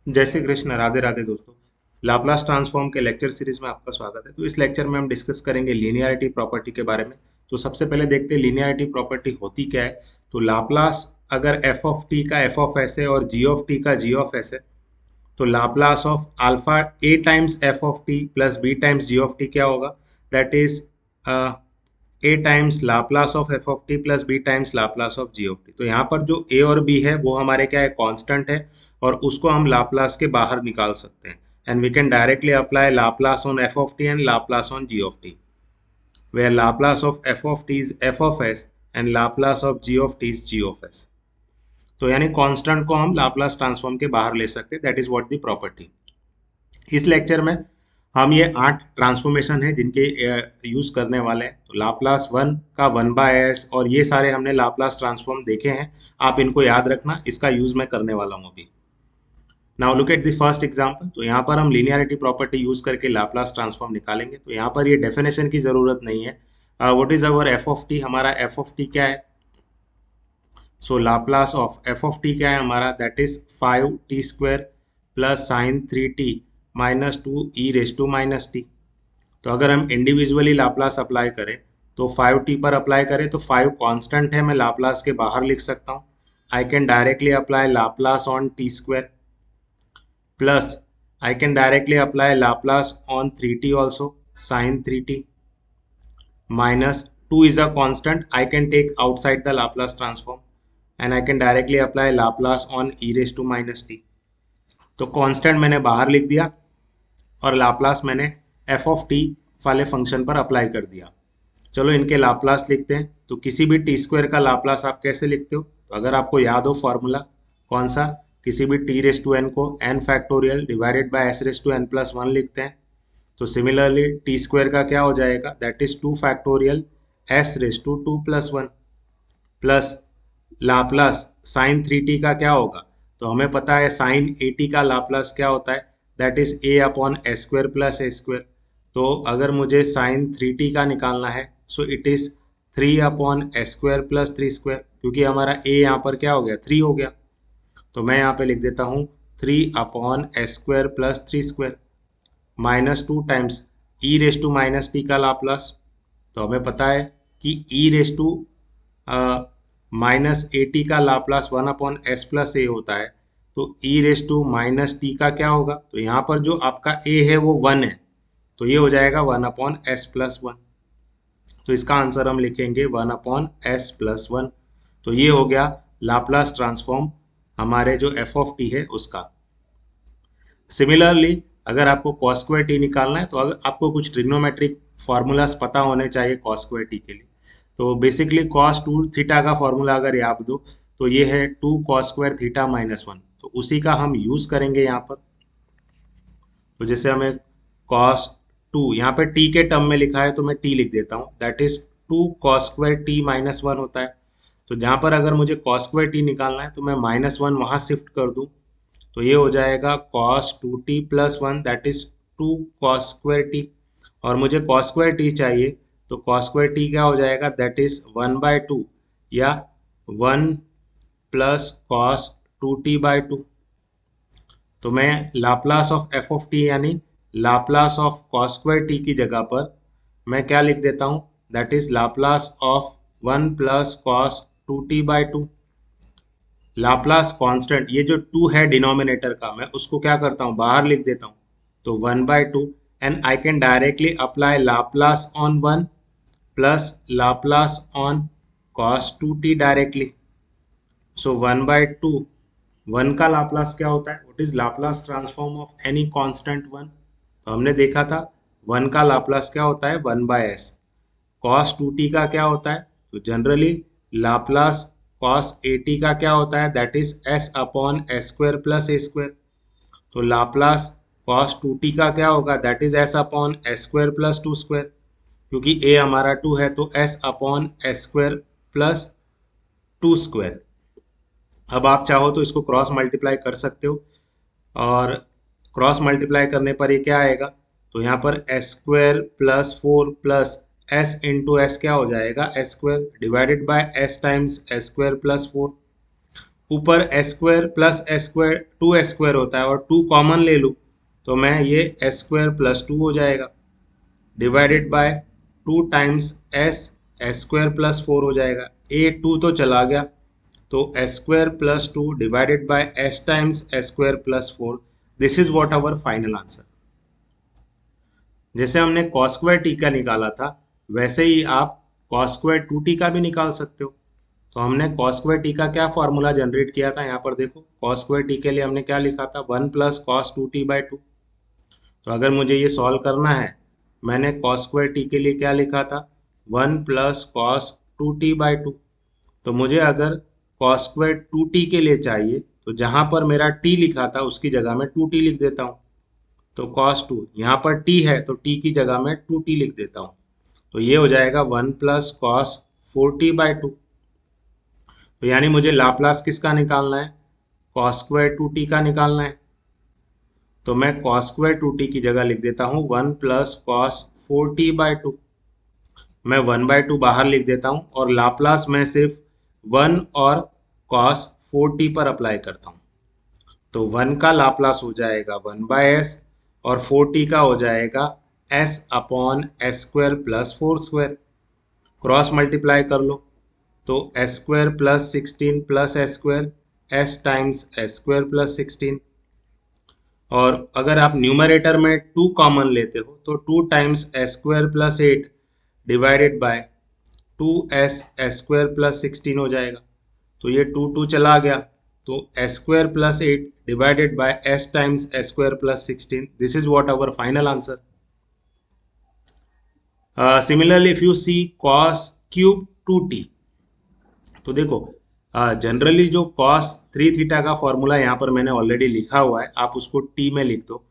जय श्री कृष्ण। राधे राधे दोस्तों। Laplace transform के लेक्चर सीरीज में आपका स्वागत है। तो इस लेक्चर में हम डिस्कस करेंगे लीनियरिटी प्रॉपर्टी के बारे में। तो सबसे पहले देखते हैं लीनियरिटी प्रॉपर्टी होती क्या है। तो लाप्लास अगर एफ ऑफ टी का एफ ऑफ एस है और जी ऑफ टी का जी ऑफ एस है, तो Laplace of alpha A times F of T plus B times G of T क्या होगा। That is A times Laplace of F of T plus B times Laplace of G of T. तो यहाँ पर जो ए और B है वो हमारे क्या है, कांस्टेंट है, और उसको हम लाप्लास के बाहर निकाल सकते हैं। And we can directly apply Laplace on F of T and Laplace on G of T, where Laplace of F of T is F of S and Laplace of G of T is G of S. तो यानी constant को हम Laplace transform के बाहर ले सकते हैं। That is what the property. इस लेक्चर में हम ये 8 ट्रांसफॉर्मेशन है जिनके यूज करने वाले हैं। तो लाप्लास वन का वन बाय एस और ये सारे हमने लाप्लास ट्रांसफॉर्म देखे हैं। आप इनको याद रखना, इसका यूज मैं करने वाला हूँ अभी। Now look at the first example. तो यहाँ पर हम लीनियरिटी प्रॉपर्टी यूज करके लाप्लास ट्रांसफॉर्म निकालेंगे। तो यहाँ पर ये डेफिनेशन की जरूरत नहीं है। What is our F of T, हमारा एफ ऑफ टी क्या है। So Laplace of F of T क्या है हमारा, that is 5t² plus sine 3t minus 2e⁻ तो अगर हम इंडिविजुअली लाप्लास अप्लाई करें तो 5t पर अप्लाई करें तो 5 कांस्टेंट है, मैं लाप्लास के बाहर लिख सकता हूँ। I can directly apply Laplace on t² plus I can directly apply Laplace on 3t also, sine 3t minus 2 is a constant, I can take outside the Laplace transform and I can directly apply Laplace on e⁻t। तो constant मैंने बाहर लिख दिया और Laplace मैंने F of T वाले function पर apply कर दिया। चलो इनके लाप्लास लिखते हैं। तो किसी भी t² का लाप्लास आप कैसे लिखते हो, तो अगर आपको याद हो फॉर्मूला कौन सा, किसी भी t⁻n को n factorial divided by s⁻n+1 लिखते हैं। तो सिमिलरली t² का क्या हो जाएगा, that is 2 factorial s⁻2+1 plus Laplace sine 3t का क्या होगा। तो हमें पता है साइन 80 का लाप्लास क्या होता है, दैट इज a/s² + a²। तो अगर मुझे साइन 3t का निकालना है सो इट इज 3/s² + 3², क्योंकि हमारा a यहाँ पर क्या हो गया, 3 हो गया। तो मैं यहाँ पे लिख देता हूँ 3/s² + 3² -2 टाइम्स e⁻t का लाप्लास। तो हमें पता है कि e⁻−80 का लाप्लास 1/s+a होता है। तो e⁻−t का क्या होगा, तो यहाँ पर जो आपका a है वो 1 है, तो ये हो जाएगा 1/s+1। तो इसका आंसर हम लिखेंगे 1/s+1। तो ये हो गया लाप्लास ट्रांसफॉर्म हमारे जो एफ ऑफ टी है उसका। सिमिलरली अगर आपको cos² t निकालना है तो अगर आपको कुछ ट्रिग्नोमेट्रिक फार्मूलाज पता होने चाहिए cos² t के लिए। तो बेसिकली cos2 थीटा का फार्मूला अगर याद दो तो ये है 2 cos² थीटा -1, तो उसी का हम यूज करेंगे यहाँ पर। तो जैसे हमें cos2 यहाँ पे t के टर्म में लिखा है तो मैं t लिख देता हूँ, दैट इज 2 cos² t -1 होता है। तो जहाँ पर अगर मुझे cos² t निकालना है तो मैं -1 वहाँ शिफ्ट कर दूँ, तो ये हो जाएगा cos 2t+1 that is 2 cos² t। और मुझे cos² t चाहिए तो cos² t क्या हो जाएगा, दैट इज 1/2 या 1 प्लस cos 2t/2। तो मैं Laplace of F of T यानी लाप्लास ऑफ cos² t की जगह पर मैं क्या लिख देता हूँ, that is Laplace of 1 plus cos 2t/2। Laplace constant ये जो 2 है डिनोमिनेटर का, मैं उसको क्या करता हूँ, बाहर लिख देता हूँ। तो 1/2 and I can directly apply Laplace on 1 plus Laplace on cos 2t directly. So 1/2, 1 का लाप्लास क्या होता है, what is Laplace transform of any constant 1। तो हमने देखा था 1 का लाप्लास क्या होता है, 1/s। cos 2t का क्या होता है, तो जनरली लाप्लास cos 80 का क्या होता है, दैट इज s/s² + a²। तो लाप्लास cos 2t का क्या होगा, दैट इज s/s² + 2²। क्योंकि a हमारा 2 है तो s/s² + 2²। अब आप चाहो तो इसको क्रॉस मल्टीप्लाई कर सकते हो, और क्रॉस मल्टीप्लाई करने पर ये क्या आएगा, तो यहाँ पर s² + 4 plus s into S क्या हो जाएगा, s² divided by s times s² + 4। ऊपर S square plus S square 2s² होता है और 2 कॉमन ले लूँ तो मैं ये s² + 2 हो जाएगा, डिवाइडेड बाय 2 टाइम्स s² + 4 हो जाएगा। ये 2 तो चला गया, तो s² + 2 divided by s times s² + 4। This is what our final answer. जैसे हमने cos² का निकाला था, वैसे ही आप cos²2t का भी निकाल सकते हो। तो हमने cos² का क्या फॉर्मूला जनरेट किया था, यहाँ पर देखो cos² के लिए हमने क्या लिखा था, 1 + cos2t/2। तो अगर मुझे ये सॉल्व करना है, मैंने cos² के लिए क्या लिखा था, 1 + cos2t/2। तो मुझे अगर cos²2t के लिए चाहिए तो जहां पर मेरा t लिखा था उसकी जगह में 2t लिख देता हूँ। तो cos2 यहाँ पर t है तो t की जगह में 2t लिख देता हूँ। तो ये हो जाएगा 1 + cos4t/2। तो यानी मुझे लाप्लास किसका निकालना है, cos²2t का निकालना है। तो मैं cos²2t की जगह लिख देता हूँ 1 + cos4t/2। मैं 1/2 बाहर लिख देता हूँ और लाप्लास मैं सिर्फ 1 और cos4t पर अप्लाई करता हूँ। तो 1 का लाप्लास हो जाएगा 1/s और 4t का हो जाएगा s/s² + 4²। क्रॉस मल्टीप्लाई कर लो तो s² + 16 + s², s times s² + 16। और अगर आप न्यूमरेटर में 2 कॉमन लेते हो तो 2 times s² + 8 divided bye 2s s² + 16 हो जाएगा। तो ये 2 चला गया, तो s² + 8 divided by s times s² + 16। This is what our final answer. Similarly if you see cos³ 2t, तो देखो जनरली जो cos3 थीटा का फॉर्मूला यहाँ पर मैंने ऑलरेडी लिखा हुआ है, आप उसको t में लिख दो।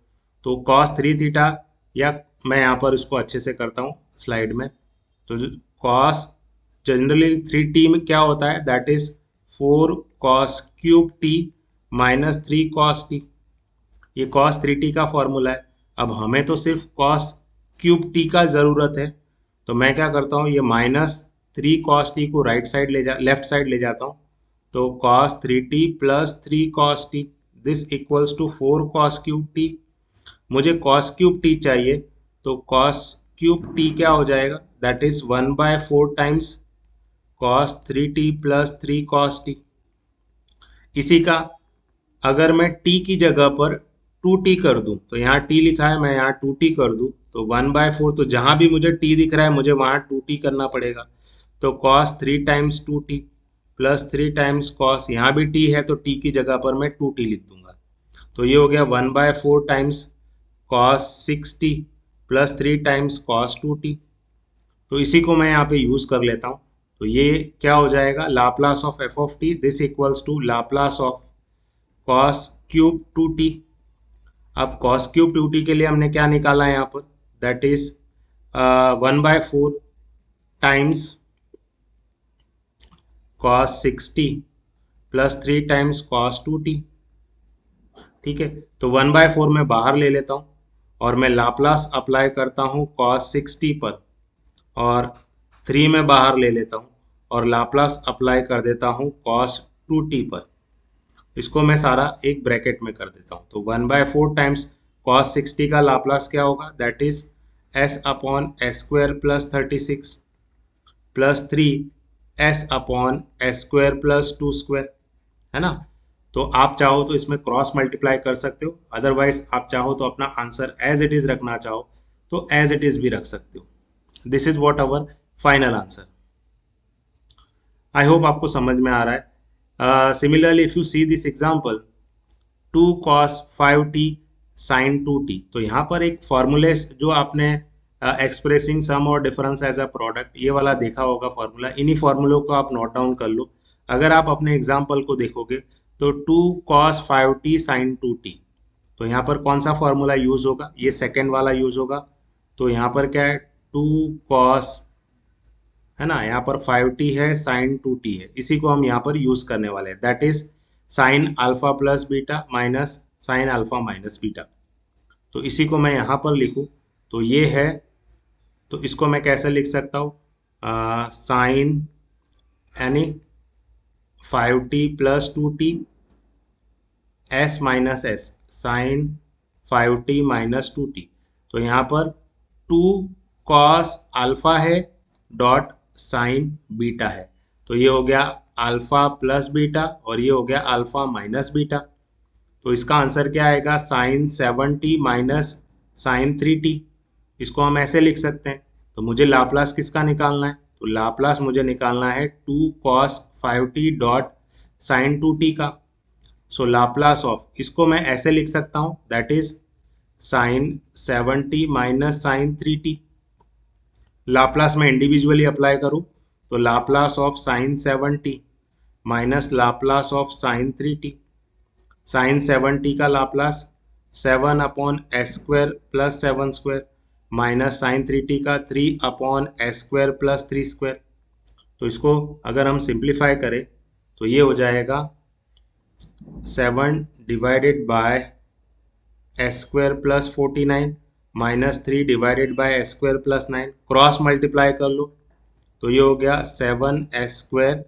तो cos3 थीटा, या मैं यहाँ पर इसको अच्छे से करता हूँ स्लाइड में। तो cos जनरली 3t में क्या होता है, that is 4 cos³ t - 3 cos t। ये cos3t का फॉर्मूला है। अब हमें तो सिर्फ cos³ t का ज़रूरत है, तो मैं क्या करता हूँ, ये -3 cos t को लेफ्ट साइड ले जाता हूँ। तो cos3t + 3 cos t, this equals to 4 cos³ t। मुझे cos³ t चाहिए, तो cos³ t क्या हो जाएगा, that is 1/4 times cos3t + 3 cos t। इसी का अगर मैं t की जगह पर 2t कर दूं, तो यहाँ t लिखा है, मैं यहाँ 2t कर दूं तो 1/4, तो जहां भी मुझे t दिख रहा है मुझे वहां 2t करना पड़ेगा। तो cos3 times 2t + 3 times cos, यहाँ भी t है तो t की जगह पर मैं 2t लिख दूंगा। तो ये हो गया 1/4 टाइम्स cos6t + 3 टाइम्स cos2t। तो इसी को मैं यहाँ पे यूज कर लेता हूँ। तो ये क्या हो जाएगा, Laplace of f(t), this equals to Laplace of cos³2t। अब cos³2t के लिए हमने क्या निकाला है यहाँ पर, that is 1/4 times cos6t + 3 times cos2t। ठीक है, तो 1/4 मैं बाहर ले लेता हूँ और मैं लाप्लास अप्लाई करता हूँ cos6t पर, और 3 में बाहर ले लेता हूँ और लाप्लास अप्लाई कर देता हूँ cos2t पर। इसको मैं सारा एक ब्रैकेट में कर देता हूँ। तो 1/4 टाइम्स cos6t का लाप्लास क्या होगा, दैट इज s/s² + 36 + 3s/s² + 2², है ना। तो आप चाहो तो इसमें क्रॉस मल्टीप्लाई कर सकते हो, अदरवाइज आप चाहो तो अपना आंसर एज इट इज रखना चाहो तो एज इट इज भी रख सकते हो। This is what our final answer. I hope आपको समझ में आ रहा है। Similarly if you see this example 2 cos 5t sin 2t, तो यहाँ पर एक फॉर्मूले जो आपने एक्सप्रेसिंग सम और डिफरेंस एज अ प्रोडक्ट, ये वाला देखा होगा फॉर्मूला, इन्हीं फॉर्मूलों को आप नोट डाउन कर लो। अगर आप अपने एग्जांपल को देखोगे तो 2 cos 5t sin 2t, तो यहाँ पर कौन सा फॉर्मूला यूज होगा, ये सेकेंड वाला यूज होगा। तो यहाँ पर क्या है, 2 cos, है ना, यहाँ पर 5t है, sin 2t है, इसी को हम यहाँ पर यूज करने वाले हैं, that is sin alpha plus beta minus sin alpha minus beta. तो इसी को मैं यहाँ पर लिखूँ तो ये है, तो इसको मैं कैसे लिख सकता हूँ, साइन यानी 5t plus 2t s minus S sine 5t minus 2t। तो यहाँ पर 2 कॉस अल्फा है डॉट साइन बीटा है। तो ये हो गया अल्फा प्लस बीटा और ये हो गया अल्फा माइनस बीटा। तो इसका आंसर क्या आएगा, sign 7t minus sine 3t। इसको हम ऐसे लिख सकते हैं। तो मुझे लाप्लास किसका निकालना है, तो लाप्लास मुझे निकालना है 2 cos 5t dot sign 2t का। सो लाप्लास ऑफ, इसको मैं ऐसे लिख सकता हूँ, that is sine 7t minus sine 3t। Laplace में इंडिविजुअली अप्लाई करूँ तो Laplace of sine 7t minus Laplace of sine 3t। Sine 7t का Laplace 7 upon S square plus 7 square minus sine 3t का 3 upon S square plus 3 square. तो इसको अगर हम simplify करें तो ये हो जाएगा 7 divided by S square plus 49 minus 3 divided by S square plus 9। Cross multiply कर लो तो ये हो गया 7 S square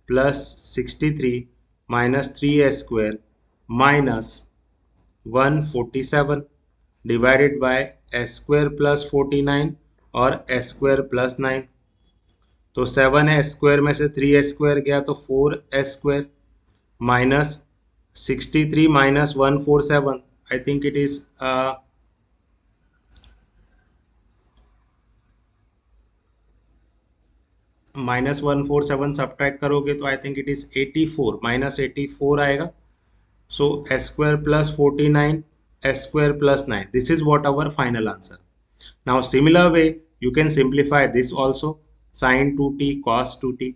plus 63 minus 3 S square minus 147 divided by S square plus 49 और एस स्क्वायर प्लस 9। तो 7 एस स्क्वायर में से 3 एस स्क्वायर गया तो 4 s square minus 63 minus 147, I think it is minus 147 subtract करोगे तो I think it is 84 minus 84 आएगा। So s square plus 49 s square plus 9, this is what our final answer. Now similar way you can simplify this also, sine 2t cos 2t।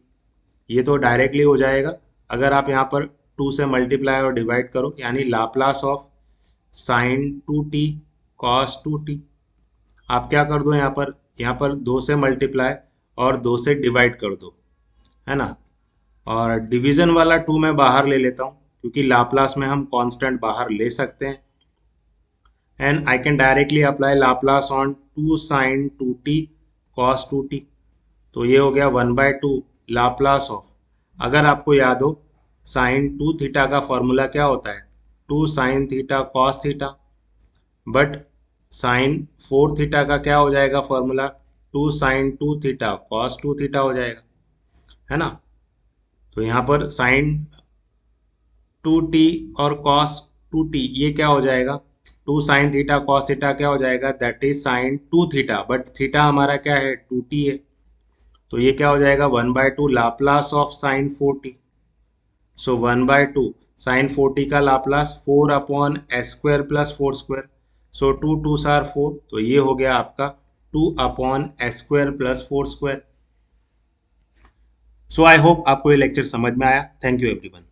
ये तो directly हो जाएगा अगर आप यहाँ पर 2 से मल्टीप्लाई और डिवाइड करो, यानी Laplace of sign 2t cos 2t। आप क्या कर दो, यहाँ पर 2 से मल्टीप्लाई और 2 से डिवाइड कर दो, है ना। और डिवीजन वाला 2 मैं बाहर ले लेता हूँ क्योंकि लाप्लास में हम कांस्टेंट बाहर ले सकते हैं। And I can directly apply Laplace on 2 sine 2t cos 2t। तो ये हो गया 1/2 लाप्लास ऑफ, अगर आपको याद हो साइन 2 थीटा का फॉर्मूला क्या होता है, 2 sine theta cos theta. But sine 4 theta का क्या हो जाएगा formula, 2 sine 2 theta cos 2 theta हो जाएगा, है ना। तो यहाँ पर साइन 2t और कॉस 2t ये क्या हो जाएगा, 2 साइन थीटा कॉस थीटा क्या हो जाएगा, that is sign 2 theta, but theta हमारा क्या है 2t है। तो ये क्या हो जाएगा 1/2 Laplace of sine 4t। So 1/2 sine 4t का Laplace 4 upon S square plus 4 square. So 2 2 are 4, तो ये हो गया आपका 2 upon S square plus 4 square. So I hope आपको ये लेक्चर समझ में आया। Thank you everyone.